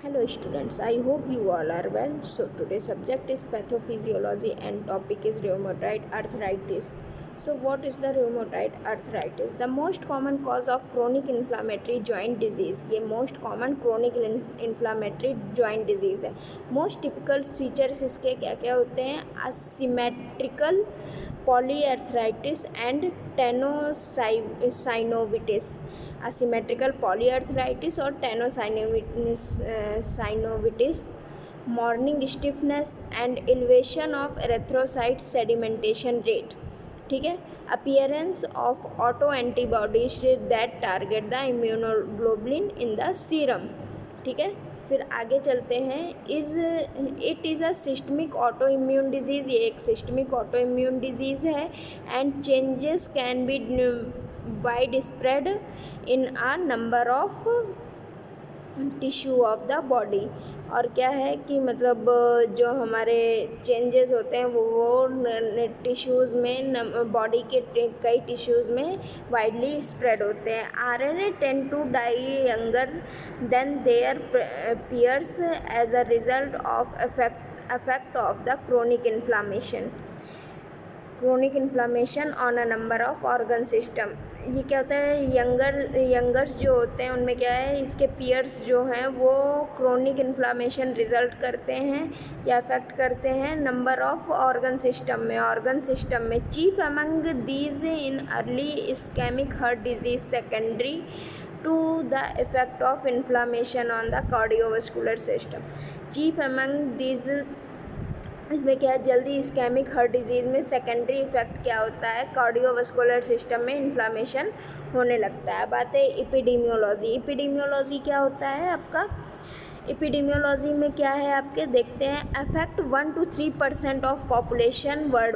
Hello students, I hope you all are well. So today's subject is pathophysiology and topic is rheumatoid arthritis. So what is the rheumatoid arthritis? The most common cause of chronic inflammatory joint disease. ये most common chronic inflammatory joint disease है. Most typical features इसके क्या क्या होते हैं? Asymmetrical polyarthritis and tenosynovitis. Asymmetrical polyarthritis or tenosynovitis, morning stiffness and elevation of erythrocyte sedimentation rate. ठीक है. Appearance of autoantibodies that target the immunoglobulin in the serum. ठीक है. फिर आगे चलते हैं. It is a systemic autoimmune disease. ये एक सिस्टमिक ऑटो इम्यून डिजीज़ है and changes can be widespread in a number of tissue of the body. और क्या है कि मतलब जो हमारे चेंजेस होते हैं वो टिश्यूज़ में, बॉडी के कई टिश्यूज़ में वाइडली स्प्रेड होते हैं. RNA tend to die younger than their peers as a result of effect of the chronic inflammation on a number of organ system. ये क्या होता है, यंगर्स जो होते हैं उनमें क्या है, इसके पीयर्स जो हैं वो क्रोनिक इन्फ्लामेशन रिजल्ट करते हैं या अफेक्ट करते हैं नंबर ऑफ ऑर्गन सिस्टम में. Chief among these in early ischemic heart disease secondary to the effect of inflammation on the cardiovascular system. Chief among these, इसमें क्या है, जल्दी इस्केमिक हार्ट डिजीज़ में सेकेंडरी इफेक्ट क्या होता है, कार्डियोवास्कुलर सिस्टम में इन्फ्लामेशन होने लगता है. बात है एपिडेमियोलॉजी क्या होता है आपका. एपिडेमियोलॉजी में क्या है आपके, देखते हैं. Affect 1 to 3% of population world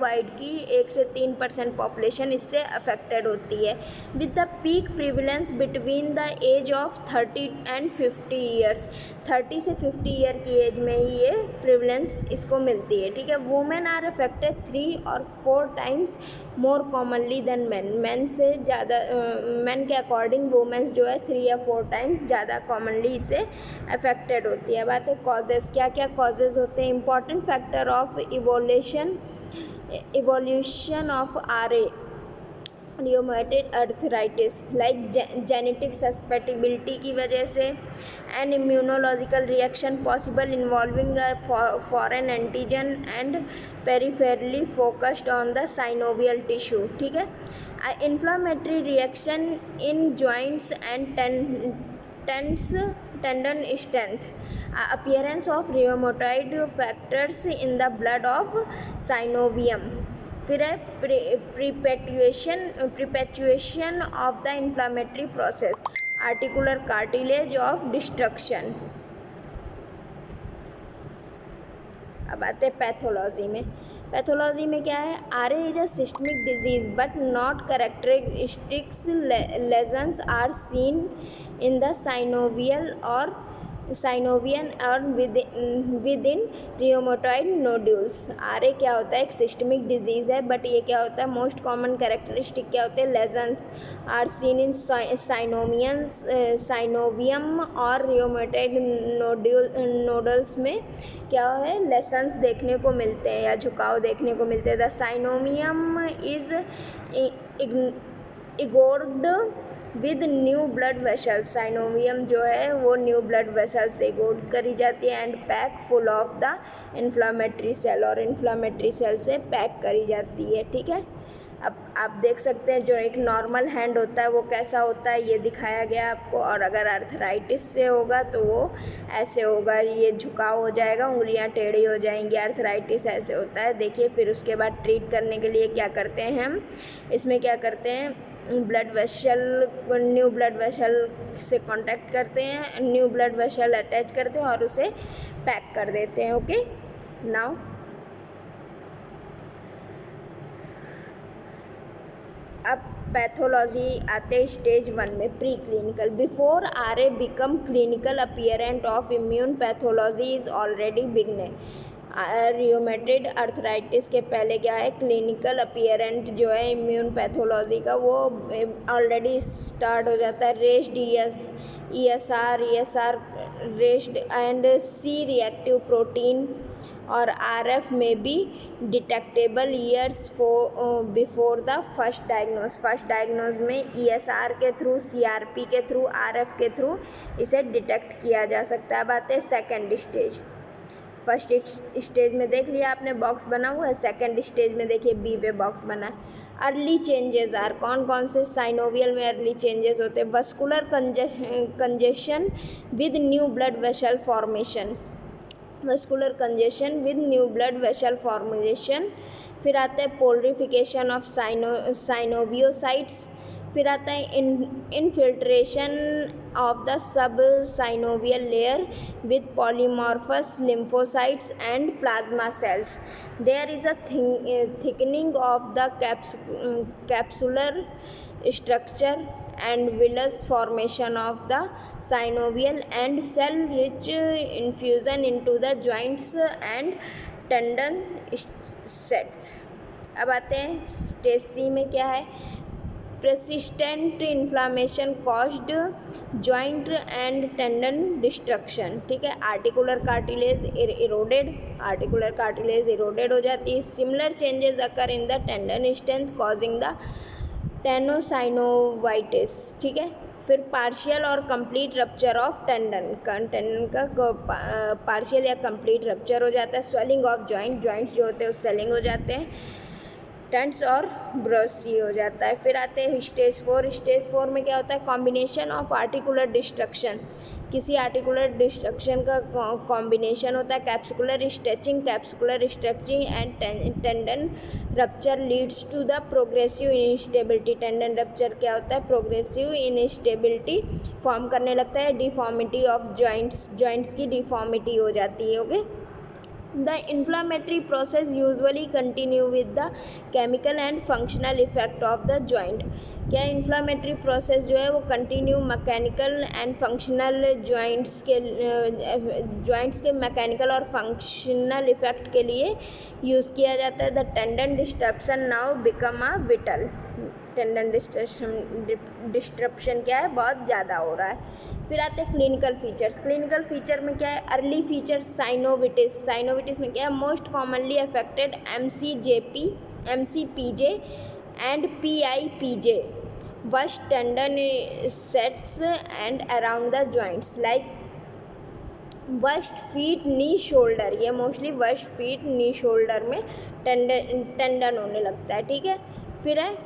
wide की 1 से 3% पॉपुलेशन इससे अफेक्टेड होती है. With the peak prevalence between the age of 30 and 50 years. 30 से 50 ईयर की एज में ही ये प्रिविलेंस इसको मिलती है. ठीक है. Women are affected 3 or 4 times more commonly than man से ज़्यादा, मैन के अकॉर्डिंग वुमेन्स जो है 3 या 4 times ज़्यादा कॉमनली इससे अफेक्टेड होती है. बात है कॉजेज़, क्या क्या कॉजेज़ होते हैं. Important factor of evolution of RA rheumatoid arthritis like genetic susceptibility की वजह से, and immunological reaction possible involving foreign antigen and peripherally focused on the synovial tissue. ठीक है. Inflammatory reaction in joints and tendon strength, appearance of rheumatoid factors in the blood of synovium. फिर है perpetuation of the inflammatory process, articular cartilage of destruction. अब आते हैं pathology में क्या है. RA is a systemic disease but not characteristics lesions are seen in the synovial or within rheumatoid nodules. RA क्या होता है, एक सिस्टमिक डिजीज़ है, बट ये क्या होता है, मोस्ट कॉमन कैरेक्टरिस्टिक क्या होते हैं, लेजन्स आर सीन इन साइनोवियम और rheumatoid नोडल्स में क्या है, लेसन्स देखने को मिलते हैं या झुकाव देखने को मिलते हैं. The synovium is engorged with new blood vessel. Synovium जो है वो न्यू ब्लड वेसल से गोड करी जाती है and pack full of the inflammatory cell, और इन्फ्लामेटरी सेल से पैक करी जाती है. ठीक है. अब आप देख सकते हैं जो एक नॉर्मल हैंड होता है वो कैसा होता है, ये दिखाया गया आपको. और अगर आर्थराइटिस से होगा तो वो ऐसे होगा, ये झुकाव हो जाएगा, उंगलियां टेढ़ी हो जाएंगी. आर्थराइटिस ऐसे होता है. देखिए फिर उसके बाद ट्रीट करने के लिए क्या करते हैं हम, इसमें क्या करते हैं, न्यू ब्लड वेसल से कांटेक्ट करते हैं, न्यू ब्लड वेसल अटैच करते हैं और उसे पैक कर देते हैं. ओके. नाउ अब पैथोलॉजी आते हैं स्टेज 1 में, preclinical. Before RA become clinical apparent of immune pathology is already begun. Rheumatoid arthritis के पहले क्या है, क्लिनिकल अपीयरेंट जो है इम्यून पैथोलॉजी का वो ऑलरेडी स्टार्ट हो जाता है. Raised ESR raised and C reactive protein और RF may be detectable years before the first diagnose में ESR के थ्रू, CRP के थ्रू, RF के थ्रू इसे डिटेक्ट किया जा सकता है। अब आते हैं सेकेंड स्टेज। फर्स्ट स्टेज में देख लिया आपने बॉक्स बना हुआ है, सेकेंड स्टेज में देखिए बी पे बॉक्स बना है। अर्ली चेंजेस आर, कौन कौन से साइनोवियल में अर्ली चेंजेस होते हैं? Vascular congestion with new blood vessel formation, vascular congestion with new blood vessel formation. फिर आता है पोलरिफिकेशन ऑफ साइनोवियोसाइट्स। फिर आता है infiltration of the sub synovial layer with polymorphous lymphocytes and plasma cells. There is a thickening of the capsular structure and villus formation of the synovial and cell rich infusion into the joints and tendon sets। अब आते हैं stage सी में क्या है? persistent inflammation caused joint and tendon destruction। ठीक है, articular cartilage eroded हो जाती है। Similar changes occur in the tendon strength causing the tenosynovitis. ठीक है, फिर पार्शियल और कंप्लीट रप्चर ऑफ टेंडन का पार्शियल या कंप्लीट रप्चर हो जाता है। स्वेलिंग ऑफ जॉइंट्स जो होते हैं उस स्वेलिंग हो जाते हैं, टेंस और ब्रोसी हो जाता है। फिर आते हैं स्टेज 4। स्टेज 4 में क्या होता है? कॉम्बिनेशन ऑफ आर्टिकुलर डिस्ट्रक्शन, किसी आर्टिकुलर डिस्ट्रक्शन का कॉम्बिनेशन होता है। Capsular stretching and tendon rupture leads to the progressive instability. Tendon rupture क्या होता है? प्रोग्रेसिव इनस्टेबिलिटी फॉर्म करने लगता है। डिफॉर्मिटी ऑफ जॉइंट्स की डिफॉर्मिटी हो जाती है। Okay, The inflammatory process usually continue with the chemical and functional effect of the joint। क्या इन्फ्लामेटरी प्रोसेस जो है वो continue mechanical and functional joints के मैकेनिकल और फंक्शनल इफेक्ट के लिए यूज़ किया जाता है। The tendon disruption now become a whittle. Tendon disruption क्या है? बहुत ज़्यादा हो रहा है। फिर आते हैं क्लिनिकल फीचर्स। क्लिनिकल फीचर में क्या है? अर्ली फीचर साइनोविटिस में क्या है? Most commonly affected MCPJ and PIPJ worst tendon sets and around the joints like worst feet knee shoulder. ये मोस्टली वर्स्ट फीट नी शोल्डर में टेंडन होने लगता है। ठीक है, फिर है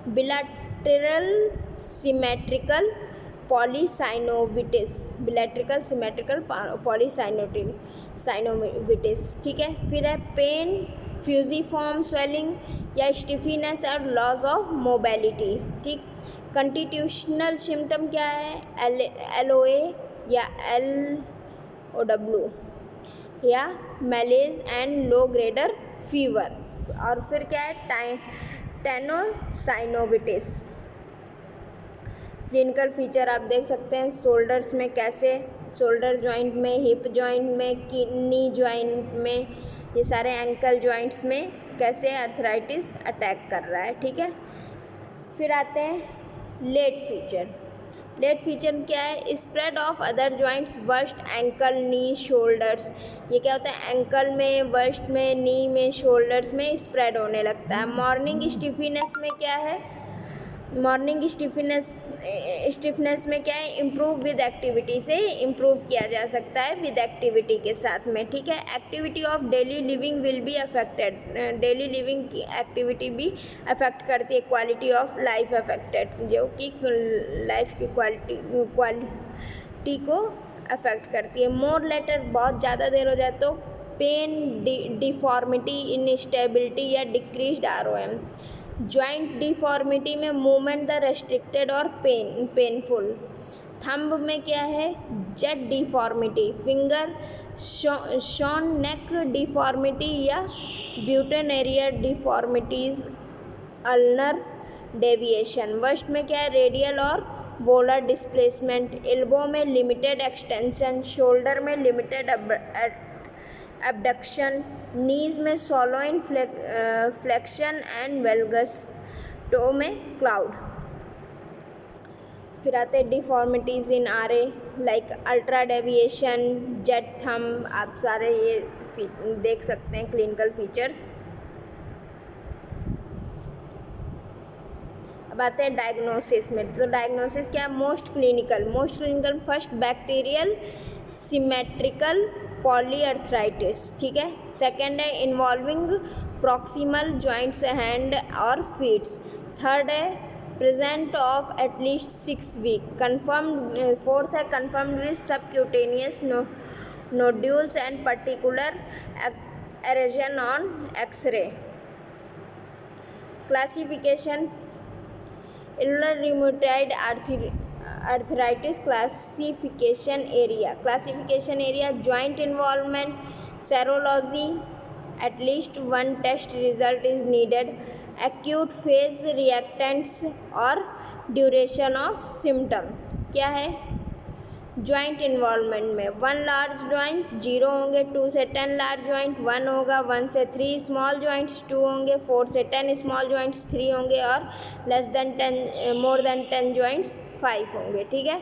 बिलैटरल सिमेट्रिकल पॉलीसाइनोविटिस, साइनोविटिस। ठीक है, फिर है पेन, फ्यूजिफॉर्म स्वेलिंग या स्टिफीनेस और लॉस ऑफ मोबिलिटी। ठीक, कंस्टिट्यूशनल सिम्टम क्या है? LOA या LOW या मैलेज एंड लो ग्रेडर फीवर। और फिर क्या है? टेनोसाइनोविटिस। क्लिनिकल फीचर आप देख सकते हैं शोल्डर्स में कैसे, शोल्डर जॉइंट में, हिप जॉइंट में, नी जॉइंट में, ये सारे एंकल जॉइंट्स में कैसे अर्थराइटिस अटैक कर रहा है। ठीक है, फिर आते हैं लेट फीचर क्या है? Spread of other joints worst ankle knee shoulders. ये क्या होता है? एंकल में, वर्स्ट में, नी में, शोल्डर्स में स्प्रेड होने लगता है। मॉर्निंग स्टिफनेस में क्या है? मॉर्निंग स्टिफनेस में क्या है? इम्प्रूव विद एक्टिविटी से इम्प्रूव किया जा सकता है विद एक्टिविटी के साथ में। ठीक है, activity of daily living will be affected. Daily living की एक्टिविटी भी अफेक्ट करती है। क्वालिटी ऑफ लाइफ अफेक्टेड, जो कि लाइफ की क्वालिटी को अफेक्ट करती है। मोर लेटर, बहुत ज़्यादा देर हो जाए तो पेन, डिफॉर्मिटी, इनस्टेबिलिटी या डिक्रीज्ड ROM। जॉइंट डिफॉर्मिटी में मूवमेंट द रेस्ट्रिक्टेड और पेनफुल। थंब में क्या है? Jet deformity. फिंगर शॉन नेक डिफॉर्मिटी या ब्यूटेनेरियर डिफॉर्मिटीज, अल्नर डेविएशन। वर्स्ट में क्या है? रेडियल और वोलर डिस्प्लेसमेंट। एल्बो में लिमिटेड एक्सटेंशन, शोल्डर में लिमिटेड abduction, नीज में सोलोइन फ्लेक्शन एंड वेलगस, टो में क्लाउड। फिर आते हैं डिफॉर्मिटीज़ इन RA like ultra deviation, jet thumb, आप सारे ये देख सकते हैं क्लिनिकल फीचर्स। अब आते हैं डायग्नोसिस में। तो डायग्नोसिस क्या है? Most clinical first bacterial symmetrical polyarthritis, ठीक है। सेकेंड है इन्वॉल्विंग प्रॉक्सिमल जॉइंट्स हैंड और फीट्स। थर्ड है present of at least 6 week confirmed. Fourth है confirmed with subcutaneous nodules and particular erosion on x ray. Classification इल्लर rheumatoid arthritis classification area joint involvement, serology, at least one test result is needed, acute phase reactants और duration of symptom। क्या है? Joint involvement में 1 large joint 0 होंगे, 2 से 10 large joint 1 होगा, 1 से 3 small joints 2 होंगे, 4 से 10 स्मॉल जॉइंट्स 3 होंगे और मोर देन 10 जॉइंट्स 5 होंगे, ठीक है।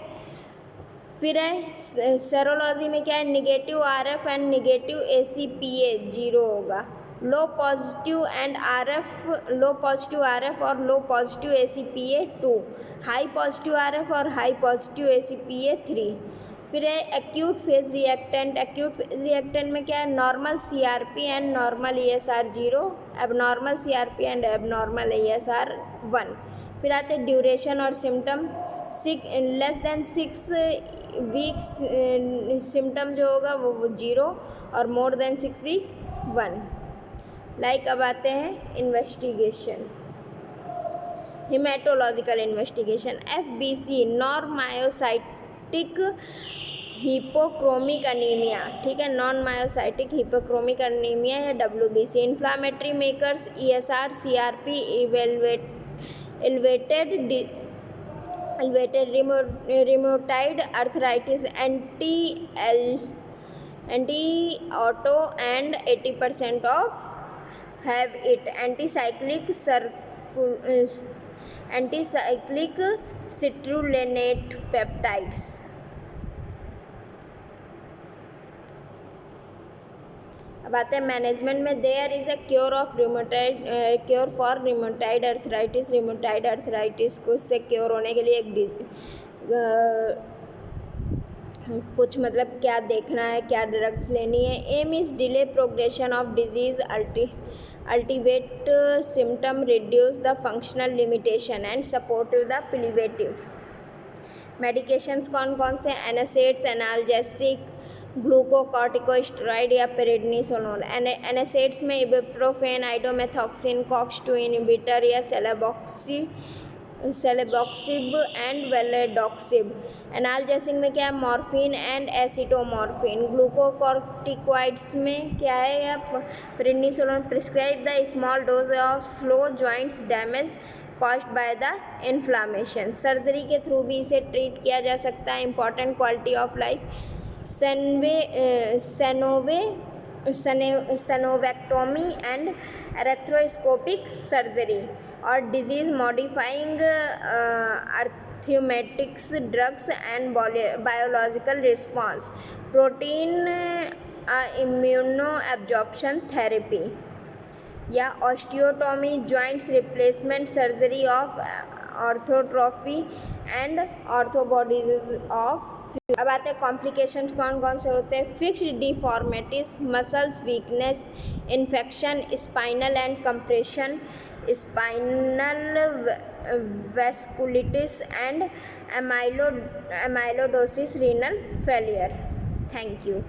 फिर है सेरोलॉजी में क्या है? Negative RF and negative ACPA 0 होगा, लो पॉजिटिव RF और low positive ACPA 2, high positive RF और हाई पॉजिटिव ACPA 3। फिर है एक्यूट फेज रिएक्टेंट में क्या है? Normal CRP and normal ESR 0, abnormal CRP and abnormal ESR 1। फिर आते हैं ड्यूरेशन और symptom. Less than 6 weeks symptom जो होगा वो 0 और मोर देन 6 वीक 1। लाइक अब आते हैं investigation, haematological investigation. FBC non myocytic hypochromic anaemia, ठीक है, नॉन मायोसाइटिक हिपोक्रोमिक अनीमिया या WBC। Inflammatory markers ESR CRP elevated rheumatoid arthritis anti-auto and 80% of have it, anticyclic citrullinate peptides। अब आते हैं management में। There is a cure for rheumatoid arthritis को इससे cure होने के लिए कुछ मतलब क्या देखना है, क्या ड्रग्स लेनी है। Aim is delay progression of disease, alleviate symptom, reduce the functional limitation and supportive the preventive. Medications कौन कौन से? एनासिड्स, एनाल्जेसिक, ग्लूकोकॉर्टिकोस्टेरॉइड या पेरिडनिसोलोन। एनासिड्स में इबुप्रोफेन, आइडोमेथॉक्सिन, COX-2 इनहिबिटर या सेलेबॉक्सिब एंड वेलेडॉक्सिब। एनाल्जेसिक में क्या है? Morphine and एसिटोमॉर्फिन। ग्लूकोकॉर्टिकॉइड्स में क्या है? या prednisolone. Prescribe the small dose of slow joints damage caused by the inflammation. Surgery के थ्रू भी इसे ट्रीट किया जा सकता है। Important quality of life, synovectomy and arthroscopic surgery और disease modifying arithmetics drugs and biological response, protein immuno absorption therapy या osteotomy, joints replacement surgery of ऑर्थोट्रॉफी एंड ऑर्थोबॉडीज ऑफ। अब आते हैं कॉम्प्लिकेशंस कौन कौन से होते हैं। Fixed deformities, muscles weakness, infection, spinal and compression, spinal vasculitis and amyloidosis, renal failure. Thank you.